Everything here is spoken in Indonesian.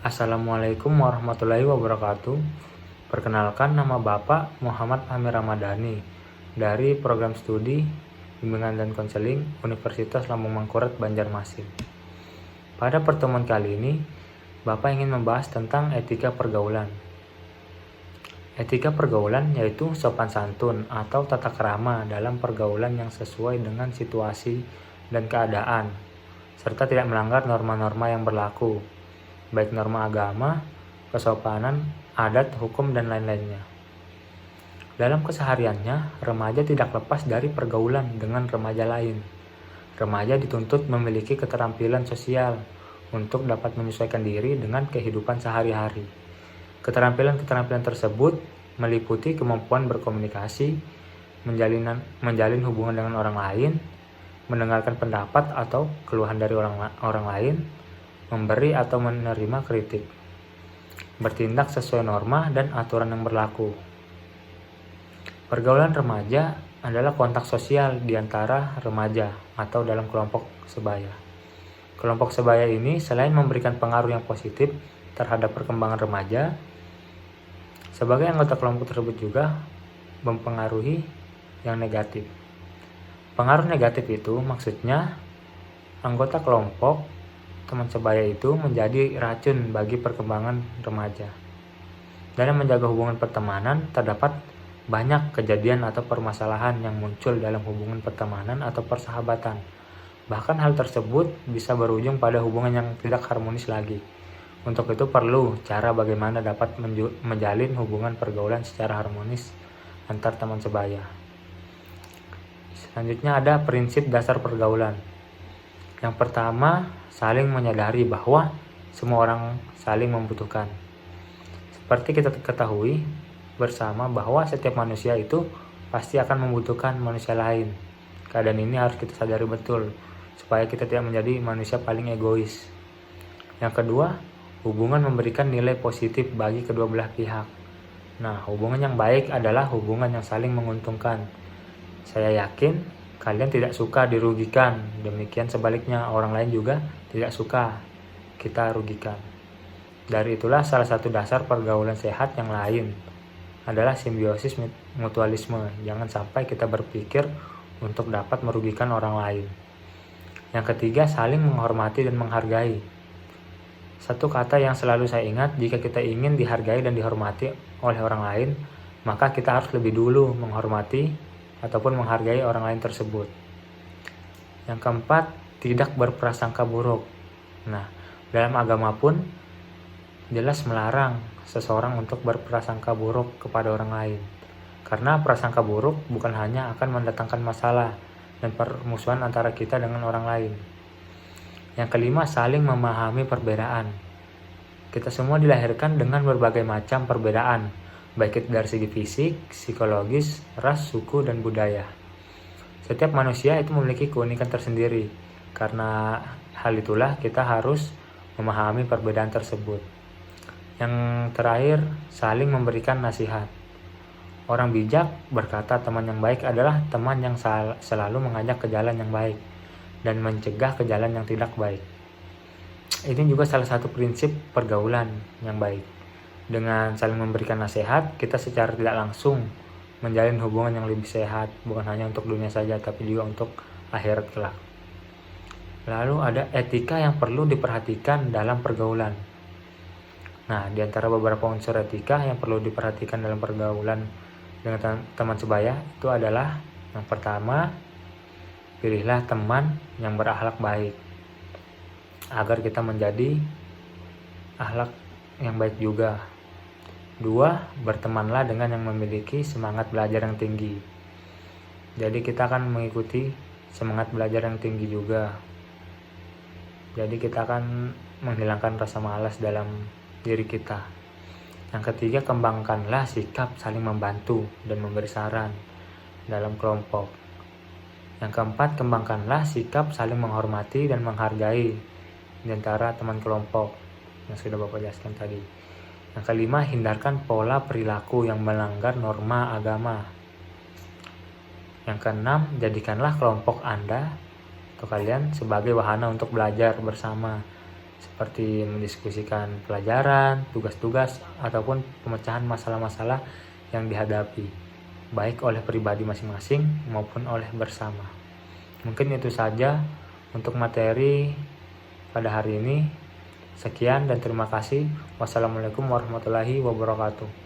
Assalamualaikum warahmatullahi wabarakatuh. Perkenalkan, nama Bapak Muhammad Amir Ramadhani dari Program Studi Bimbingan dan Konseling Universitas Lambung Mangkurat Banjarmasin. Pada pertemuan kali ini, Bapak ingin membahas tentang etika pergaulan. Etika pergaulan yaitu sopan santun atau tata krama dalam pergaulan yang sesuai dengan situasi dan keadaan, serta tidak melanggar norma-norma yang berlaku, baik norma agama, kesopanan, adat, hukum, dan lain-lainnya. Dalam kesehariannya, remaja tidak lepas dari pergaulan dengan remaja lain. Remaja dituntut memiliki keterampilan sosial untuk dapat menyesuaikan diri dengan kehidupan sehari-hari. Keterampilan-keterampilan tersebut meliputi kemampuan berkomunikasi, menjalin hubungan dengan orang lain, mendengarkan pendapat atau keluhan dari orang lain, memberi atau menerima kritik, bertindak sesuai norma dan aturan yang berlaku. Pergaulan remaja adalah kontak sosial di antara remaja atau dalam kelompok sebaya. Kelompok sebaya ini selain memberikan pengaruh yang positif terhadap perkembangan remaja, sebagai anggota kelompok tersebut juga mempengaruhi yang negatif. Pengaruh negatif itu maksudnya anggota kelompok teman sebaya itu menjadi racun bagi perkembangan remaja. Dalam menjaga hubungan pertemanan, terdapat banyak kejadian atau permasalahan yang muncul dalam hubungan pertemanan atau persahabatan. Bahkan hal tersebut bisa berujung pada hubungan yang tidak harmonis lagi. Untuk itu perlu cara bagaimana dapat menjalin hubungan pergaulan secara harmonis antar teman sebaya. Selanjutnya ada prinsip dasar pergaulan. Yang pertama, saling menyadari bahwa semua orang saling membutuhkan. Seperti kita ketahui bersama bahwa setiap manusia itu pasti akan membutuhkan manusia lain. Keadaan ini harus kita sadari betul supaya kita tidak menjadi manusia paling egois. Yang kedua, hubungan memberikan nilai positif bagi kedua belah pihak. Nah, hubungan yang baik adalah hubungan yang saling menguntungkan. Saya yakin kalian tidak suka dirugikan, demikian sebaliknya orang lain juga tidak suka kita rugikan. Dari itulah salah satu dasar pergaulan sehat yang lain adalah simbiosis mutualisme. Jangan sampai kita berpikir untuk dapat merugikan orang lain. Yang ketiga, saling menghormati dan menghargai. Satu kata yang selalu saya ingat, jika kita ingin dihargai dan dihormati oleh orang lain, maka kita harus lebih dulu menghormati ataupun menghargai orang lain tersebut. Yang keempat, tidak berprasangka buruk. Nah, dalam agama pun jelas melarang seseorang untuk berprasangka buruk kepada orang lain. Karena prasangka buruk bukan hanya akan mendatangkan masalah dan permusuhan antara kita dengan orang lain. Yang kelima, saling memahami perbedaan. Kita semua dilahirkan dengan berbagai macam perbedaan, baik itu dari segi fisik, psikologis, ras, suku, dan budaya. Setiap manusia itu memiliki keunikan tersendiri. Karena hal itulah kita harus memahami perbedaan tersebut. Yang terakhir, saling memberikan nasihat. Orang bijak berkata teman yang baik adalah teman yang selalu mengajak ke jalan yang baik dan mencegah ke jalan yang tidak baik. Ini juga salah satu prinsip pergaulan yang baik. Dengan saling memberikan nasihat, kita secara tidak langsung menjalin hubungan yang lebih sehat, bukan hanya untuk dunia saja, tapi juga untuk akhirat kelak. Lalu ada etika yang perlu diperhatikan dalam pergaulan. Nah, di antara beberapa unsur etika yang perlu diperhatikan dalam pergaulan dengan teman sebaya itu adalah yang pertama, pilihlah teman yang berakhlak baik agar kita menjadi akhlak yang baik juga. 2, bertemanlah dengan yang memiliki semangat belajar yang tinggi. Jadi kita akan mengikuti semangat belajar yang tinggi juga. Jadi kita akan menghilangkan rasa malas dalam diri kita. Yang ketiga, kembangkanlah sikap saling membantu dan memberi saran dalam kelompok. Yang keempat, kembangkanlah sikap saling menghormati dan menghargai di antara teman kelompok yang sudah Bapak jelaskan tadi. Yang kelima, hindarkan pola perilaku yang melanggar norma agama. Yang keenam, jadikanlah kelompok Anda atau kalian sebagai wahana untuk belajar bersama. seperti mendiskusikan pelajaran, tugas-tugas, ataupun pemecahan masalah-masalah yang dihadapi, baik oleh pribadi masing-masing maupun oleh bersama. Mungkin itu saja untuk materi pada hari ini. Sekian dan terima kasih. Wassalamualaikum warahmatullahi wabarakatuh.